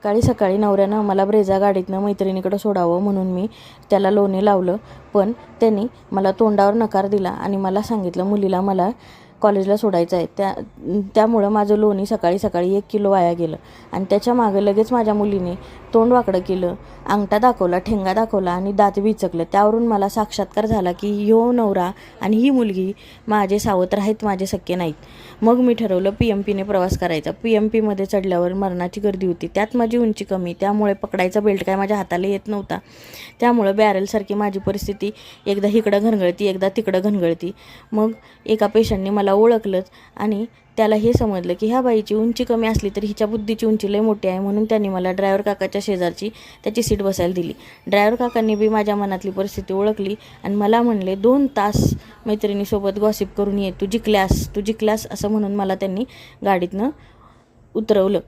सकाळी सकाळी नवऱ्यानं मला ब्रेझा गाडीतनं मैत्रिणीकडे सोडावं म्हणून मी त्याला लोणी लावलं, पण त्यांनी मला तोंडावर नकार दिला आणि मला सांगितलं मुलीला मला कॉलेजला सोडायचं आहे. त्यामुळं माझं लोणी सकाळी सकाळी 1 किलो वाया गेलं. आणि त्याच्या मागं लगेच माझ्या मुलीने तोंड वाकडं केलं, अंगठा दाखवला, ठेंगा दाखवला आणि दात विचकलं. त्यावरून मला साक्षात्कार झाला की ह्यो नवरा आणि ही मुलगी माझे सावत्र आहेत, माझे सख्खे नाहीत. मग मी ठरवलं PMPने प्रवास करायचा. PMPमध्ये चढल्यावर मरणाची गर्दी होती. त्यात माझी उंची कमी, त्यामुळे पकडायचा बेल्ट काय माझ्या हाताला येत नव्हता. त्यामुळं बॅरेलसारखी माझी परिस्थिती एकदा इकडं घनगळती, एकदा तिकडं घनगळती. मग एका पेशंटने मला ओळखलंच आणि त्याला हे समजलं की ह्या बाईची उंची कमी असली तरी हिच्या बुद्धीची उंची लय मोठी आहे, म्हणून त्यांनी मला ड्रायव्हर काकाच्या शेजारची त्याची सीट बसायला दिली. ड्रायव्हर काकांनी बी माझ्या मनातली परिस्थिती ओळखली आणि मला म्हणले 2 तास मैत्रिणीसोबत गॉसिप करून ये, तू जिंकल्यास असं म्हणून मला त्यांनी गाडीतनं उतरवलं.